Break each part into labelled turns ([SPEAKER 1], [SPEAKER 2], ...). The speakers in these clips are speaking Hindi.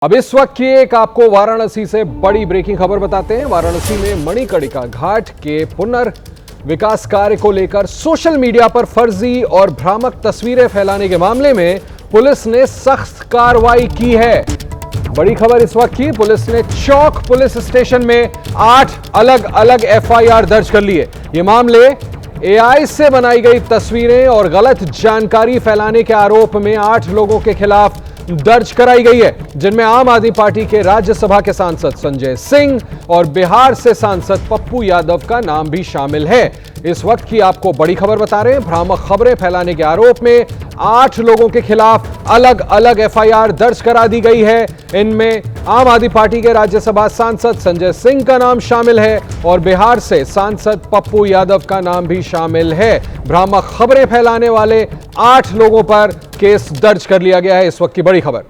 [SPEAKER 1] अब इस वक्त की एक आपको वाराणसी से बड़ी ब्रेकिंग खबर बताते हैं। वाराणसी में मणिकर्णिका घाट के पुनर्विकास कार्य को लेकर सोशल मीडिया पर फर्जी और भ्रामक तस्वीरें फैलाने के मामले में पुलिस ने सख्त कार्रवाई की है। बड़ी खबर इस वक्त की, पुलिस ने चौक पुलिस स्टेशन में 8 अलग अलग एफआईआर दर्ज कर लिए। ये मामले एआई से बनाई गई तस्वीरें और गलत जानकारी फैलाने के आरोप में 8 लोगों के खिलाफ दर्ज कराई गई है, जिनमें आम आदमी पार्टी के राज्यसभा के सांसद संजय सिंह और बिहार से सांसद पप्पू यादव का नाम भी शामिल है। इस वक्त की आपको बड़ी खबर बता रहे हैं। भ्रामक खबरें फैलाने के आरोप में 8 लोगों के खिलाफ अलग अलग एफआईआर दर्ज करा दी गई है। इनमें आम आदमी पार्टी के राज्यसभा सांसद संजय सिंह का नाम शामिल है और बिहार से सांसद पप्पू यादव का नाम भी शामिल है। भ्रामक खबरें फैलाने वाले 8 लोगों पर केस दर्ज कर लिया गया है। इस वक्त की बड़ी खबर,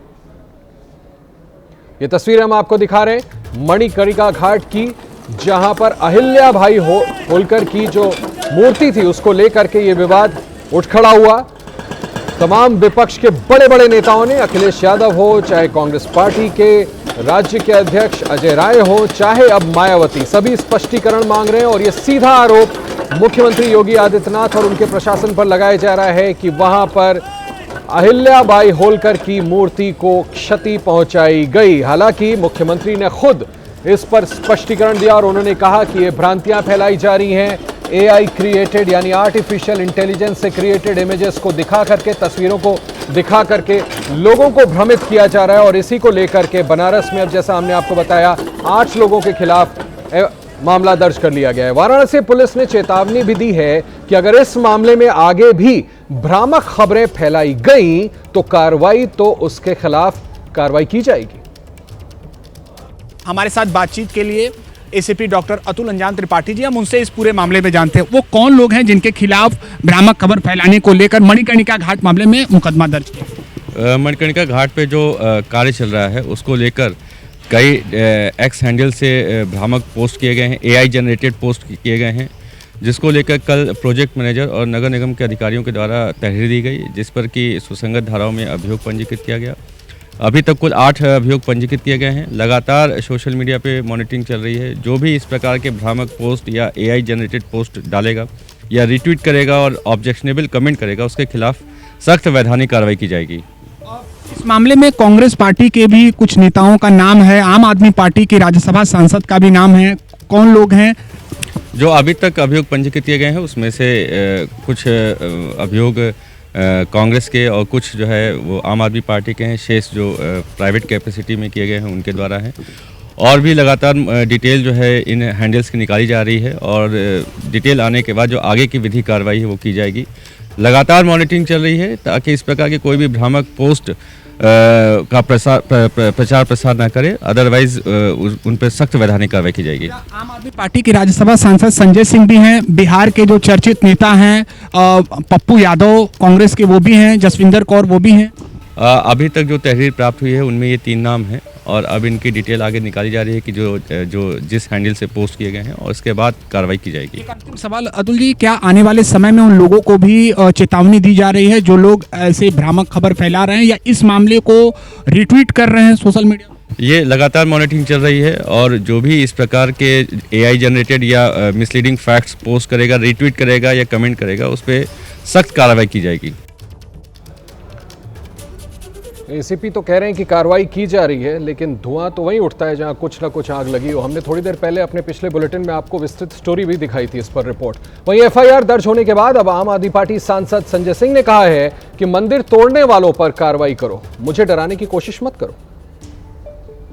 [SPEAKER 1] ये तस्वीर हम आपको दिखा रहे हैं मणिकर्णिका घाट की, जहां पर अहिल्या भाई होलकर की जो मूर्ति थी उसको लेकर के ये विवाद उठ खड़ा हुआ। तमाम विपक्ष के बड़े बड़े नेताओं ने, अखिलेश यादव हो, चाहे कांग्रेस पार्टी के राज्य के अध्यक्ष अजय राय हो, चाहे अब मायावती, सभी स्पष्टीकरण मांग रहे हैं। और यह सीधा आरोप मुख्यमंत्री योगी आदित्यनाथ और उनके प्रशासन पर लगाया जा रहा है कि वहां पर अहिल्याबाई होलकर की मूर्ति को क्षति पहुंचाई गई। हालांकि मुख्यमंत्री ने खुद इस पर स्पष्टीकरण दिया और उन्होंने कहा कि ये भ्रांतियां फैलाई जा रही हैं। एआई क्रिएटेड यानी आर्टिफिशियल इंटेलिजेंस से क्रिएटेड इमेजेस को दिखा करके, तस्वीरों को दिखा करके लोगों को भ्रमित किया जा रहा है। और इसी को लेकर के बनारस में अब जैसा हमने आपको बताया 8 लोगों के खिलाफ मामला दर्ज कर लिया गया है। वाराणसी पुलिस ने चेतावनी भी दी है कि अगर इस मामले में आगे भी भ्रामक खबरें फैलाई गई तो उसके खिलाफ कार्रवाई की जाएगी।
[SPEAKER 2] हमारे साथ बातचीत के लिए एसीपी डॉक्टर अतुल अंजान त्रिपाठी जी, हम उनसे इस पूरे मामले में जानते हैं वो कौन लोग हैं जिनके खिलाफ भ्रामक खबर फैलाने को लेकर मणिकर्णिका घाट मामले में मुकदमा दर्ज किया।
[SPEAKER 3] मणिकर्णिका घाट पे जो कार्य चल रहा है उसको लेकर कई एक्स हैंडल से भ्रामक पोस्ट किए गए हैं, एआई जनरेटेड पोस्ट किए गए हैं, जिसको लेकर कल प्रोजेक्ट मैनेजर और नगर निगम के अधिकारियों के द्वारा तहरीर दी गई, जिस पर कि सुसंगत धाराओं में अभियोग पंजीकृत किया गया। अभी तक कुल 8 अभियोग पंजीकृत किए गए हैं। लगातार सोशल मीडिया पे मॉनिटरिंग चल रही है। जो भी इस प्रकार के भ्रामक पोस्ट या एआई जनरेटेड पोस्ट डालेगा या रिट्वीट करेगा और ऑब्जेक्शनेबल कमेंट करेगा, उसके खिलाफ सख्त वैधानिक कार्रवाई की जाएगी।
[SPEAKER 2] इस मामले में कांग्रेस पार्टी के भी कुछ नेताओं का नाम है, आम आदमी पार्टी के राज्यसभा सांसद का भी नाम है। कौन लोग हैं
[SPEAKER 3] जो अभी तक अभियोग पंजीकृत किए गए हैं? उसमें से कुछ अभियोग कांग्रेस के और कुछ जो है वो आम आदमी पार्टी के हैं। शेष जो प्राइवेट कैपेसिटी में किए गए हैं उनके द्वारा हैं। और भी लगातार डिटेल जो है इन हैंडल्स की निकाली जा रही है और डिटेल आने के बाद जो आगे की विधि कार्रवाई है वो की जाएगी। लगातार मॉनिटरिंग चल रही है ताकि इस प्रकार के कोई भी भ्रामक पोस्ट का प्रचार प्रसार ना करे, अदरवाइज उन पर सख्त वैधानिक कार्रवाई की जाएगी।
[SPEAKER 2] आम आदमी पार्टी के राज्यसभा सांसद संजय सिंह भी हैं, बिहार के जो चर्चित नेता हैं पप्पू यादव कांग्रेस के वो भी हैं, जसविंदर कौर वो भी हैं।
[SPEAKER 3] अभी तक जो तहरीर प्राप्त हुई है उनमें ये 3 नाम हैं और अब इनकी डिटेल आगे निकाली जा रही है कि जो जिस हैंडल से पोस्ट किए गए हैं, और इसके बाद कार्रवाई की जाएगी।
[SPEAKER 2] एक अंतिम सवाल अतुल जी, क्या आने वाले समय में उन लोगों को भी चेतावनी दी जा रही है जो लोग ऐसे भ्रामक खबर फैला रहे हैं या इस मामले को रिट्वीट कर रहे हैं सोशल मीडिया?
[SPEAKER 3] ये लगातार मॉनिटरिंग चल रही है और जो भी इस प्रकार के एआई जनरेटेड या मिसलीडिंग फैक्ट्स पोस्ट करेगा, रिट्वीट करेगा या कमेंट करेगा, उस पर सख्त कार्रवाई की जाएगी।
[SPEAKER 1] एसीपी तो कह रहे हैं कि कार्रवाई की जा रही है, लेकिन धुआं तो वहीं उठता है जहां कुछ ना कुछ आग लगी हो। हमने थोड़ी देर पहले अपने पिछले बुलेटिन में आपको विस्तृत स्टोरी भी दिखाई थी इस पर रिपोर्ट। वहीं एफआईआर दर्ज होने के बाद अब आम आदमी पार्टी सांसद संजय सिंह ने कहा है कि मंदिर तोड़ने वालों पर कार्रवाई करो, मुझे डराने की कोशिश मत करो।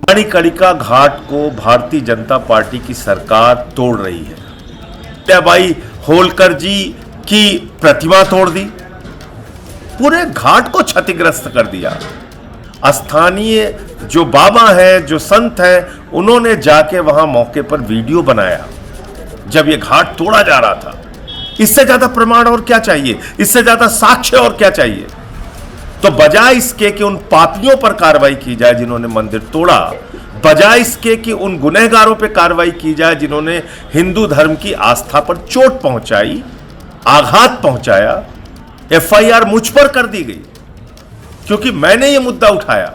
[SPEAKER 4] मणिकर्णिका घाट को भारतीय जनता पार्टी की सरकार तोड़ रही है। अहिल्याबाई होलकर जी की प्रतिमा तोड़ दी, पूरे घाट को क्षतिग्रस्त कर दिया। स्थानीय जो बाबा हैं, जो संत हैं, उन्होंने जाके वहां मौके पर वीडियो बनाया जब ये घाट तोड़ा जा रहा था। इससे ज्यादा प्रमाण और क्या चाहिए? इससे ज्यादा साक्ष्य और क्या चाहिए? तो बजाय इसके कि उन पापियों पर कार्रवाई की जाए जिन्होंने मंदिर तोड़ा, बजाय इसके कि उन गुनहगारों पर कार्रवाई की जाए जिन्होंने हिंदू धर्म की आस्था पर चोट पहुंचाई, आघात पहुंचाया, एफआईआर मुझ पर कर दी गई क्योंकि मैंने ये मुद्दा उठाया।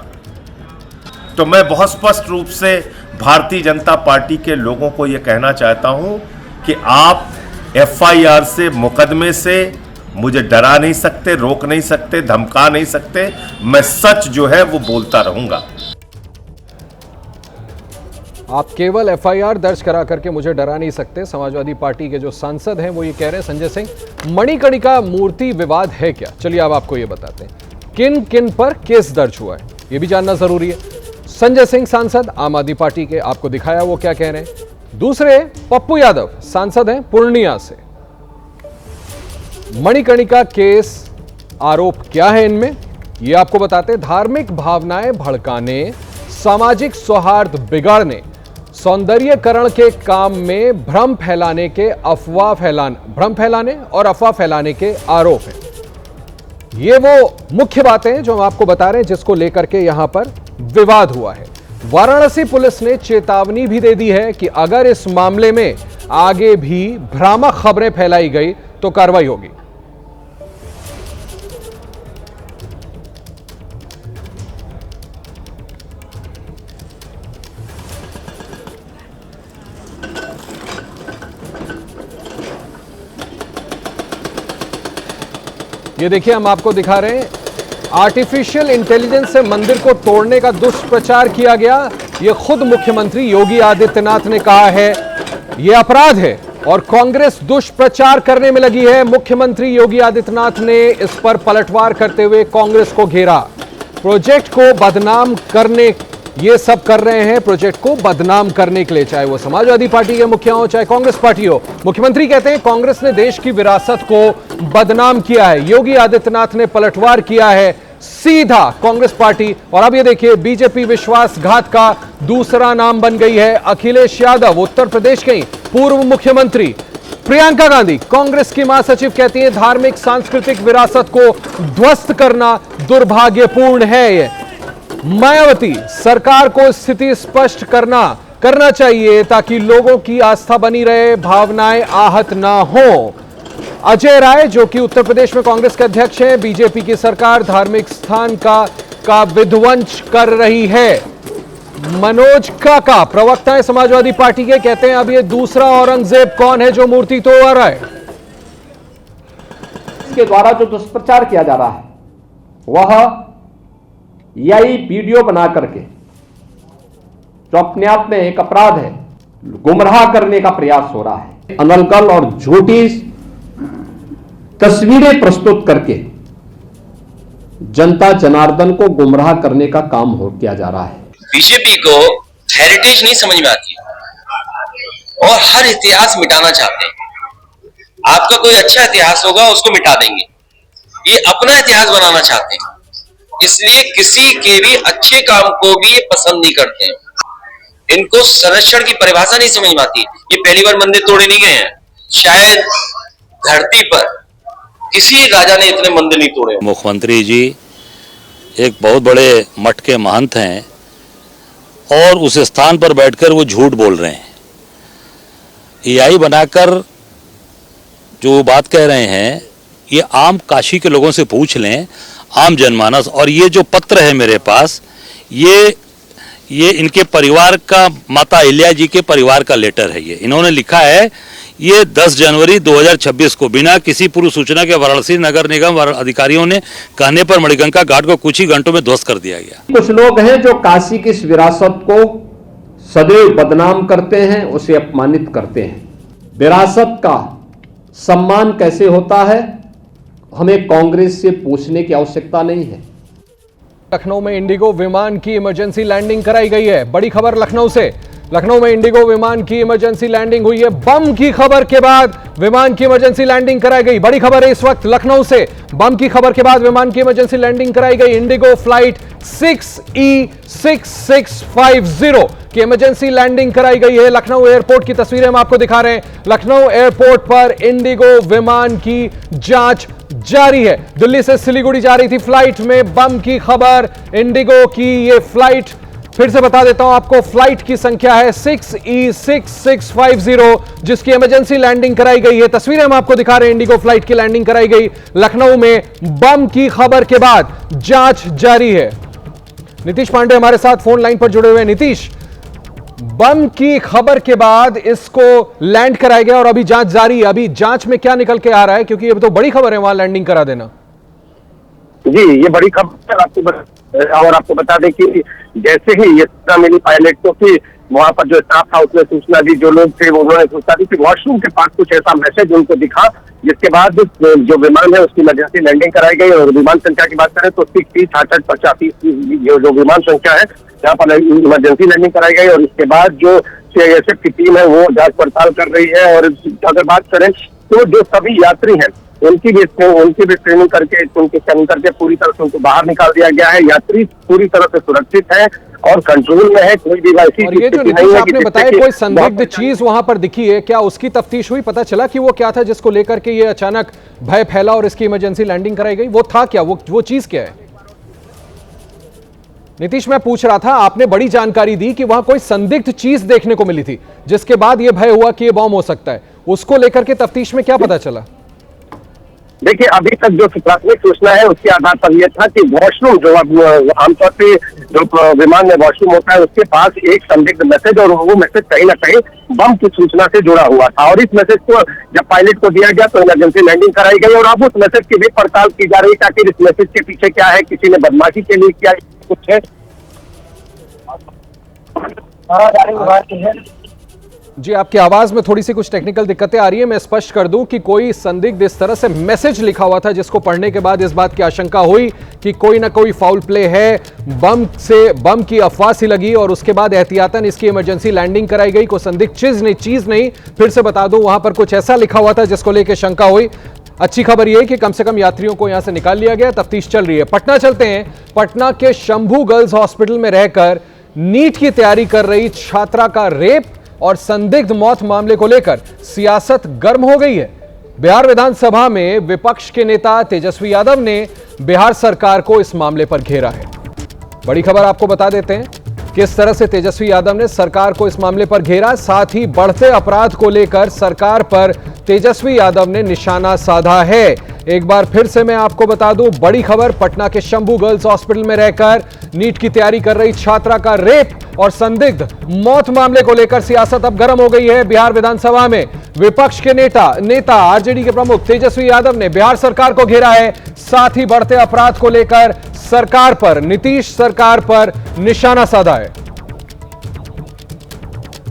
[SPEAKER 4] तो मैं बहुत स्पष्ट रूप से भारतीय जनता पार्टी के लोगों को यह कहना चाहता हूं कि आप एफआईआर से, मुकदमे से मुझे डरा नहीं सकते, रोक नहीं सकते, धमका नहीं सकते। मैं सच जो है वो बोलता रहूंगा।
[SPEAKER 1] आप केवल एफआईआर दर्ज करा करके मुझे डरा नहीं सकते। समाजवादी पार्टी के जो सांसद हैं वो ये कह रहे हैं। संजय सिंह, मणिकर्णिका मूर्ति विवाद है क्या? चलिए अब आपको ये बताते हैं किन किन पर केस दर्ज हुआ है, ये भी जानना जरूरी है। संजय सिंह सांसद आम आदमी पार्टी के, आपको दिखाया वो क्या कह रहे हैं। दूसरे पप्पू यादव सांसद हैं पूर्णिया से। मणिकर्णिका केस आरोप क्या है इनमें, ये आपको बताते। धार्मिक भावनाएं भड़काने, सामाजिक सौहार्द बिगाड़ने, सौंदर्यकरण के काम में भ्रम फैलाने और अफवाह फैलाने के आरोप हैं। ये वो मुख्य बातें हैं जो हम आपको बता रहे हैं, जिसको लेकर के यहां पर विवाद हुआ है। वाराणसी पुलिस ने चेतावनी भी दे दी है कि अगर इस मामले में आगे भी भ्रामक खबरें फैलाई गई तो कार्रवाई होगी। ये देखिए, हम आपको दिखा रहे हैं, आर्टिफिशियल इंटेलिजेंस से मंदिर को तोड़ने का दुष्प्रचार किया गया। ये खुद मुख्यमंत्री योगी आदित्यनाथ ने कहा है ये अपराध है और कांग्रेस दुष्प्रचार करने में लगी है। मुख्यमंत्री योगी आदित्यनाथ ने इस पर पलटवार करते हुए कांग्रेस को घेरा। प्रोजेक्ट को बदनाम करने, ये सब कर रहे हैं प्रोजेक्ट को बदनाम करने के लिए, चाहे वो समाजवादी पार्टी के मुखिया हो, चाहे कांग्रेस पार्टी हो। मुख्यमंत्री कहते हैं कांग्रेस ने देश की विरासत को बदनाम किया है। योगी आदित्यनाथ ने पलटवार किया है सीधा कांग्रेस पार्टी। और अब ये देखिए, बीजेपी विश्वासघात का दूसरा नाम बन गई है अखिलेश यादव। उत्तर प्रदेश के पूर्व मुख्यमंत्री प्रियंका गांधी, कांग्रेस की महासचिव, कहती है धार्मिक सांस्कृतिक विरासत को ध्वस्त करना दुर्भाग्यपूर्ण है। मायावती, सरकार को स्थिति स्पष्ट करना चाहिए ताकि लोगों की आस्था बनी रहे, भावनाएं आहत ना हो। अजय राय, जो कि उत्तर प्रदेश में कांग्रेस के अध्यक्ष हैं, बीजेपी की सरकार धार्मिक स्थान का विध्वंस कर रही है। मनोज काका, प्रवक्ता है समाजवादी पार्टी के, कहते हैं अब ये दूसरा औरंगजेब कौन है जो मूर्ति तोड़ रहा है।
[SPEAKER 5] इसके द्वारा जो दुष्प्रचार किया जा रहा है वह यही वीडियो बना करके, जो अपने आप में एक अपराध है, गुमराह करने का प्रयास हो रहा है। अनलगल और झूठी तस्वीरें प्रस्तुत करके जनता जनार्दन को गुमराह करने का काम किया जा रहा है।
[SPEAKER 6] बीजेपी को हेरिटेज नहीं समझ में आती और हर इतिहास मिटाना चाहते हैं। आपका कोई अच्छा इतिहास होगा उसको मिटा देंगे, ये अपना इतिहास बनाना चाहते हैं, इसलिए किसी के भी अच्छे काम को भी ये पसंद नहीं करते हैं। इनको संरक्षण की परिभाषा नहीं समझ में आती। ये पहली बार मंदिर तोड़े नहीं गए हैं, शायद धरती पर किसी राजा ने इतने मंदिर नहीं तोड़े।
[SPEAKER 7] मुख्यमंत्री जी एक बहुत बड़े मठ के महंत हैं और उस स्थान पर बैठकर वो झूठ बोल रहे हैं। एआई बनाकर जो बात कह रहे हैं, ये आम काशी के लोगों से पूछ लें, आम जनमानस। और ये जो पत्र है मेरे पास, ये इनके परिवार का, माता अहिल्या जी के परिवार का लेटर है। ये इन्होंने लिखा है, ये 10 जनवरी 2026 को बिना किसी पूर्व सूचना के वाराणसी नगर निगम अधिकारियों ने कहने पर मणिकर्णिका घाट को कुछ ही घंटों में ध्वस्त कर दिया गया।
[SPEAKER 5] कुछ लोग हैं जो काशी की इस विरासत को सदैव बदनाम करते हैं, उसे अपमानित करते हैं। विरासत का सम्मान कैसे होता है, हमें कांग्रेस से पूछने की आवश्यकता नहीं है।
[SPEAKER 1] लखनऊ में इंडिगो विमान की इमरजेंसी लैंडिंग कराई गई है। बड़ी खबर लखनऊ से। लखनऊ में इंडिगो विमान की इमरजेंसी लैंडिंग हुई है। बम की खबर के बाद विमान की इमरजेंसी लैंडिंग कराई गई। बड़ी खबर है इस वक्त लखनऊ से। बम की खबर के बाद विमान की इमरजेंसी लैंडिंग कराई गई। इंडिगो फ्लाइट 6E6650 की इमरजेंसी लैंडिंग कराई गई है। लखनऊ एयरपोर्ट की तस्वीरें हम आपको दिखा रहे हैं। लखनऊ एयरपोर्ट पर इंडिगो विमान की जांच जारी है। दिल्ली से सिलीगुड़ी जा रही थी फ्लाइट में बम की खबर। इंडिगो की ये फ्लाइट, फिर से बता देता हूं आपको, फ्लाइट की संख्या है 6E6650, जिसकी इमरजेंसी लैंडिंग कराई गई है। तस्वीरें हम आपको दिखा रहे हैं, इंडिगो फ्लाइट की लैंडिंग कराई गई। लखनऊ में बम की खबर के बाद जांच जारी है। नीतीश पांडे हमारे साथ फोन लाइन पर जुड़े हुए हैं। नीतीश, बम की खबर के बाद इसको लैंड कराया गया और अभी जांच जारी है, अभी जांच में क्या निकल के आ रहा है, क्योंकि ये तो बड़ी खबर है वहां लैंडिंग करा देना।
[SPEAKER 8] जी, ये बड़ी खबर और आपको बता दें कि जैसे ही ये सूचना मिली पायलट को कि वहां पर जो स्टाफ था उसने सूचना दी, जो लोग थे उन्होंने सूचना दी कि वॉशरूम के पास कुछ ऐसा मैसेज उनको दिखा, जिसके बाद जो विमान है उसकी इमरजेंसी लैंडिंग कराई गई। और विमान संख्या की बात करें तो 60-68-85 जो विमान संख्या है जहाँ पर इमरजेंसी लैंडिंग कराई गई। और इसके बाद जो सीआईएसएफ की टीम है वो जांच पड़ताल कर रही है। और अगर बात करें तो जो सभी यात्री हैं उनकी भी ट्रेनिंग करके, उनकी स्कैनिंग करके पूरी तरह से उनको बाहर निकाल दिया गया है। यात्री पूरी तरह से सुरक्षित है और कंट्रोल में है, कोई भी वैसी
[SPEAKER 1] और ये जो नीतीश आपने बताया कोई संदिग्ध चीज वहां पर दिखी है, क्या उसकी तफ्तीश हुई, पता चला कि वो क्या था जिसको लेकर के ये अचानक भय फैला और इसकी इमरजेंसी लैंडिंग कराई गई? वो था क्या, वो चीज क्या है? नीतीश, मैं पूछ रहा था, आपने बड़ी जानकारी दी कि वहां कोई संदिग्ध चीज देखने को मिली थी जिसके बाद यह भय हुआ कि यह बम हो सकता है, उसको लेकर के तफ्तीश में क्या पता चला?
[SPEAKER 8] देखिए, अभी तक जो प्राथमिक सूचना है उसके आधार पर यह था कि वॉशरूम जो आमतौर पे जो विमान में वॉशरूम होता है उसके पास एक संदिग्ध मैसेज, और वो मैसेज कहीं ना कहीं बम की सूचना से जुड़ा हुआ था। और इस मैसेज को जब पायलट को दिया गया तो इमरजेंसी लैंडिंग कराई गई। और अब उस मैसेज की भी पड़ताल की जा रही है कि इस मैसेज के पीछे क्या है, किसी ने बदमाशी के लिए किया कुछ है।
[SPEAKER 1] जी, आपकी आवाज में थोड़ी सी कुछ टेक्निकल दिक्कतें आ रही है। मैं स्पष्ट कर दूं कि कोई संदिग्ध इस तरह से मैसेज लिखा हुआ था जिसको पढ़ने के बाद इस बात की आशंका हुई कि कोई ना कोई फाउल प्ले है, बम की अफवाह सी लगी और उसके बाद एहतियातन इसकी इमरजेंसी लैंडिंग कराई गई। कोई संदिग्ध चीज नहीं, फिर से बता दूं, वहां पर कुछ ऐसा लिखा हुआ था जिसको लेकर शंका हुई। अच्छी खबर यह कि कम से कम यात्रियों को यहां से निकाल लिया गया, तफ्तीश चल रही है। पटना चलते हैं। पटना के शंभू गर्ल्स हॉस्पिटल में रहकर नीट की तैयारी कर रही छात्रा का रेप और संदिग्ध मौत मामले को लेकर सियासत गर्म हो गई है। बिहार विधानसभा में विपक्ष के नेता तेजस्वी यादव ने बिहार सरकार को इस मामले पर घेरा है। बड़ी खबर आपको बता देते हैं किस तरह से तेजस्वी यादव ने सरकार को इस मामले पर घेरा, साथ ही बढ़ते अपराध को लेकर सरकार पर तेजस्वी यादव ने निशाना साधा है। एक बार फिर से मैं आपको बता दूं, बड़ी खबर, पटना के शंभू गर्ल्स हॉस्पिटल में रहकर नीट की तैयारी कर रही छात्रा का रेप और संदिग्ध मौत मामले को लेकर सियासत अब गर्म हो गई है। बिहार विधानसभा में विपक्ष के नेता आरजेडी के प्रमुख तेजस्वी यादव ने बिहार सरकार को घेरा है, साथ ही बढ़ते अपराध को लेकर सरकार पर, नीतीश सरकार पर निशाना साधा है।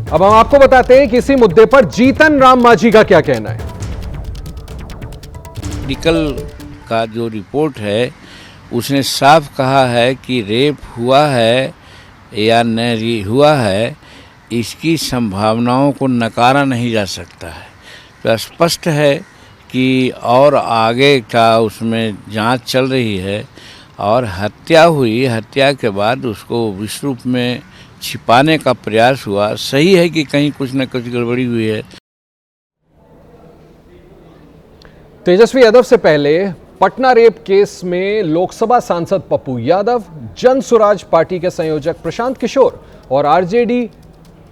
[SPEAKER 1] अब हम आपको बताते हैं कि इसी मुद्दे पर जीतन राम मांझी का क्या कहना है।
[SPEAKER 9] मेडिकल का जो रिपोर्ट है उसने साफ कहा है कि रेप हुआ है या नहीं हुआ है, इसकी संभावनाओं को नकारा नहीं जा सकता है। तो स्पष्ट है कि और आगे का उसमें जांच चल रही है और हत्या हुई, हत्या के बाद उसको विश्व रूप में छिपाने का प्रयास हुआ। सही है कि कहीं कुछ न कुछ गड़बड़ी हुई है।
[SPEAKER 1] तेजस्वी यादव से पहले पटना रेप केस में लोकसभा सांसद पप्पू यादव, जन सुराज पार्टी के संयोजक प्रशांत किशोर और आरजेडी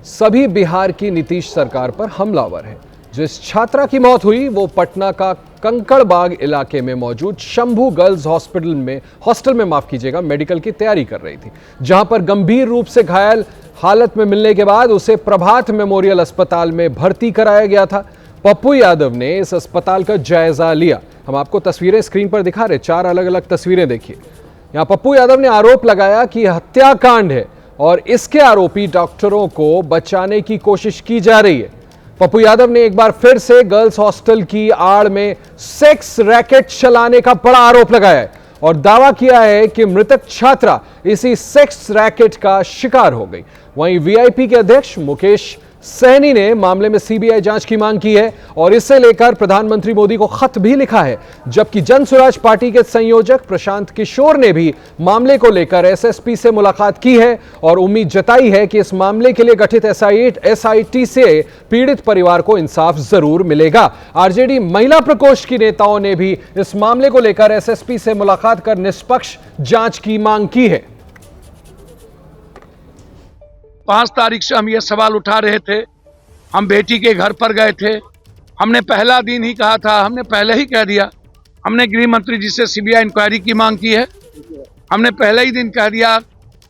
[SPEAKER 1] सभी बिहार की नीतीश सरकार पर हमलावर हैं। जिस छात्रा की मौत हुई वो पटना का कंकड़बाग इलाके में मौजूद शंभू गर्ल्स हॉस्टल में माफ कीजिएगा, मेडिकल की तैयारी कर रही थी, जहां पर गंभीर रूप से घायल हालत में मिलने के बाद उसे प्रभात मेमोरियल अस्पताल में भर्ती कराया गया था। पप्पू यादव ने इस अस्पताल का जायजा लिया। हम आपको तस्वीरें स्क्रीन पर दिखा रहे, 4 अलग अलग तस्वीरें देखिए। यहां पप्पू यादव ने आरोप लगाया कि हत्याकांड है और इसके आरोपी डॉक्टरों को बचाने की कोशिश की जा रही है। पप्पू यादव ने एक बार फिर से गर्ल्स हॉस्टल की आड़ में सेक्स रैकेट चलाने का बड़ा आरोप लगाया है और दावा किया है कि मृतक छात्रा इसी सेक्स रैकेट का शिकार हो गई। वहीं वीआईपी के अध्यक्ष मुकेश सहनी ने मामले में सीबीआई जांच की मांग की है और इसे लेकर प्रधानमंत्री मोदी को खत भी लिखा है, जबकि जन स्वराज पार्टी के संयोजक प्रशांत किशोर ने भी मामले को लेकर एसएसपी से मुलाकात की है और उम्मीद जताई है कि इस मामले के लिए गठित एसआईटी से पीड़ित परिवार को इंसाफ जरूर मिलेगा। आरजेडी महिला प्रकोष्ठ की नेताओं ने भी इस मामले को लेकर एसएसपी से मुलाकात कर निष्पक्ष जांच की मांग की है।
[SPEAKER 10] 5 तारीख से हम ये सवाल उठा रहे थे। हम बेटी के घर पर गए थे। हमने पहला दिन ही कहा था, हमने पहले ही कह दिया, हमने गृह मंत्री जी से सीबीआई इंक्वायरी की मांग की है। हमने पहले ही दिन कह दिया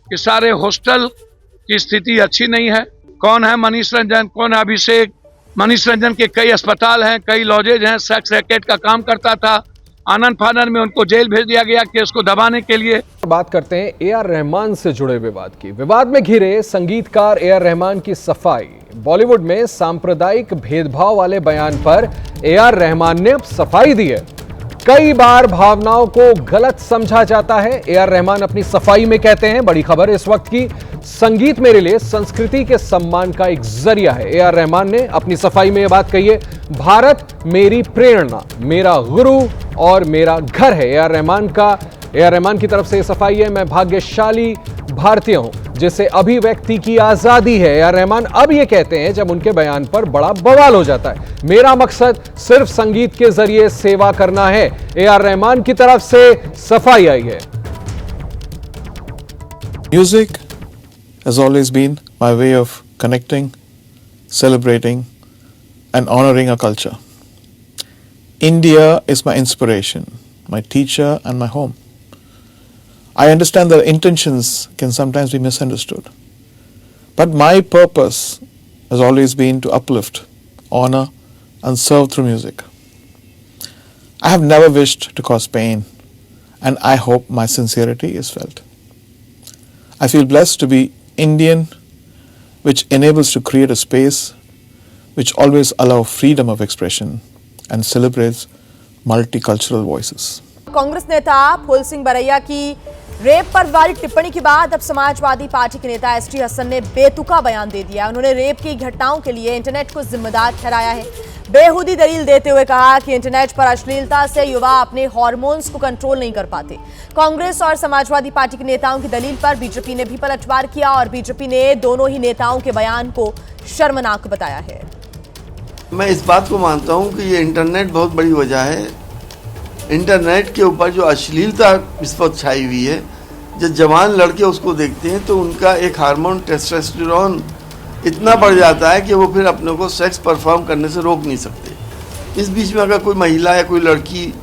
[SPEAKER 10] कि सारे हॉस्टल की स्थिति अच्छी नहीं है। कौन है मनीष रंजन, कौन है अभिषेक? मनीष रंजन के कई अस्पताल हैं, कई लॉजेज हैं, सेक्स रैकेट का काम करता था। आनंद फानन में उनको जेल भेज दिया गया केस को दबाने के लिए।
[SPEAKER 1] बात करते हैं ए.आर. रहमान से जुड़े विवाद की। विवाद में घिरे संगीतकार ए.आर. रहमान की सफाई। बॉलीवुड में सांप्रदायिक भेदभाव वाले बयान पर ए.आर. रहमान ने अब सफाई दी है। कई बार भावनाओं को गलत समझा जाता है, ए.आर. रहमान अपनी सफाई में कहते हैं। बड़ी खबर इस वक्त की, संगीत मेरे लिए संस्कृति के सम्मान का एक जरिया है। ए.आर. रहमान ने अपनी सफाई में यह बात कही है, भारत मेरी प्रेरणा, मेरा गुरु और मेरा घर है। ए.आर. रहमान की तरफ से यह सफाई है, मैं भाग्यशाली भारतीय हूं जिसे अभिव्यक्ति की आजादी है। ए.आर. रहमान अब यह कहते हैं जब उनके बयान पर बड़ा बवाल हो जाता है, मेरा मकसद सिर्फ संगीत के जरिए सेवा करना है। ए.आर. रहमान की तरफ से सफाई आई है।
[SPEAKER 11] Music has always been my way of connecting, celebrating, and honoring our culture. India is my inspiration, my teacher, and my home. I understand that intentions can sometimes be misunderstood, but my purpose has always been to uplift, honor, and serve through music. I have never wished to cause pain, and I hope my sincerity is felt. I feel blessed to be Indian, which enables to create a space which always allows freedom of expression and celebrates multicultural voices.
[SPEAKER 12] Congress नेता फूल सिंह बरैया की रेप पर वाली टिप्पणी के बाद अब समाजवादी पार्टी के नेता एसटी हसन ने बेतुका बयान दे दिया। उन्होंने रेप की घटनाओं के लिए इंटरनेट को जिम्मेदार ठहराया है। बेहुदी दलील देते हुए कहा कि इंटरनेट पर अश्लीलता से युवा अपने हार्मोन्स को कंट्रोल नहीं कर पाते। कांग्रेस और समाजवादी पार्टी के नेताओं की दलील पर बीजेपी ने भी पलटवार किया और बीजेपी ने दोनों ही नेताओं के बयान को शर्मनाक बताया है।
[SPEAKER 13] मैं इस बात को मानता हूं कि ये इंटरनेट बहुत बड़ी वजह है। इंटरनेट के ऊपर जो अश्लीलता इस वक्त छाई हुई है, जब जवान लड़के उसको देखते हैं तो उनका एक हार्मोन टेस्टोस्टेरोन इतना बढ़ जाता है कि वो फिर अपने को सेक्स परफॉर्म करने से रोक नहीं सकते। इस बीच में अगर कोई महिला या कोई लड़की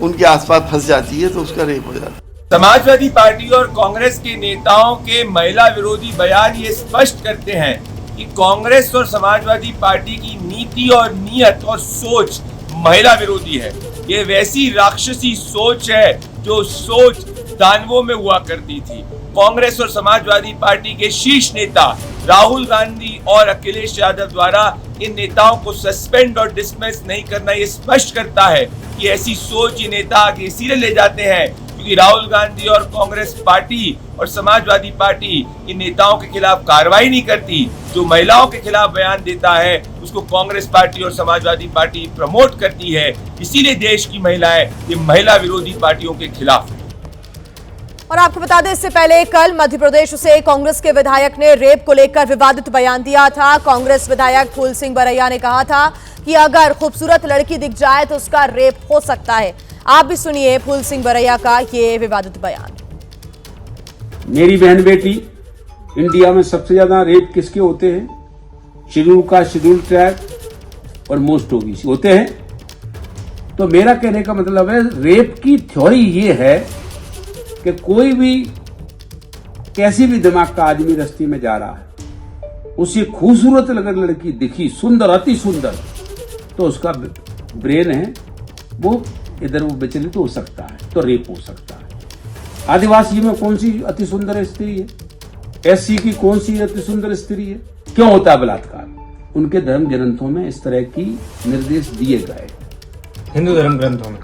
[SPEAKER 13] उनके आसपास फंस जाती है तो उसका रेप हो जाता है।
[SPEAKER 14] समाजवादी पार्टी और कांग्रेस के नेताओं के महिला विरोधी बयान ये स्पष्ट करते हैं कि कांग्रेस और समाजवादी पार्टी की नीति और नीयत और सोच महिला विरोधी है। ये वैसी राक्षसी सोच है जो सोच दानवों में हुआ करती थी। कांग्रेस और समाजवादी पार्टी के शीर्ष नेता राहुल गांधी और अखिलेश यादव द्वारा इन नेताओं को सस्पेंड और डिसमिस नहीं करना ये स्पष्ट करता है कि ऐसी सोच ये नेता आगे इसीलिए ले जाते हैं क्योंकि राहुल गांधी और कांग्रेस पार्टी और समाजवादी पार्टी इन नेताओं के खिलाफ कार्रवाई नहीं करती। जो महिलाओं के खिलाफ बयान देता है उसको कांग्रेस पार्टी और समाजवादी पार्टी प्रमोट करती है। इसीलिए देश की महिलाएं ये महिला विरोधी पार्टियों के खिलाफ है।
[SPEAKER 12] और आपको बता दें, इससे पहले कल मध्य प्रदेश से कांग्रेस के विधायक ने रेप को लेकर विवादित बयान दिया था। कांग्रेस विधायक फूल सिंह बरैया ने कहा था कि अगर खूबसूरत लड़की दिख जाए तो उसका रेप हो सकता है। आप भी सुनिए फूल सिंह बरैया का ये विवादित बयान।
[SPEAKER 15] मेरी बहन बेटी, इंडिया में सबसे ज्यादा रेप किसके होते हैं? शेड्यूल कास्ट, शेड्यूल ट्राइब और मोस्ट ओबीसी होते हैं। तो मेरा कहने का मतलब है, रेप की थ्योरी ये है कि कोई भी कैसी भी दिमाग का आदमी रास्ते में जा रहा है, उसे खूबसूरत अगर लड़की दिखी, सुंदर, अति सुंदर, तो उसका ब्रेन है वो इधर वो विचलित हो सकता है, तो रेप हो सकता है। आदिवासी में कौन सी अति सुंदर स्त्री है? एससी की कौन सी अति सुंदर स्त्री है? क्यों होता है बलात्कार? उनके धर्म ग्रंथों में इस तरह की निर्देश दिए गए,
[SPEAKER 16] हिंदू धर्म ग्रंथों में।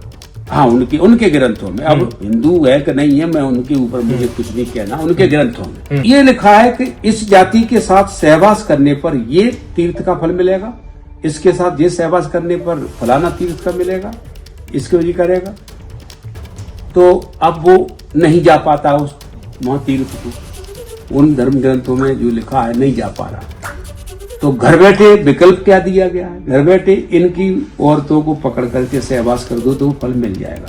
[SPEAKER 15] हाँ, उनके ग्रंथों में। अब हिंदू है कि नहीं है, मैं उनके ऊपर मुझे कुछ नहीं कहना। उनके ग्रंथों में ये लिखा है कि इस जाति के साथ सहवास करने पर ये तीर्थ का फल मिलेगा, इसके साथ ये सहवास करने पर फलाना तीर्थ का मिलेगा, इसके वजह करेगा। तो अब वो नहीं जा पाता उस वहां तीर्थ को, उन धर्म ग्रंथों में जो लिखा है नहीं जा पा रहा। तो घर बैठे विकल्प क्या दिया गया है? घर बैठे इनकी औरतों को पकड़ करके सहवास कर दो तो फल मिल जाएगा।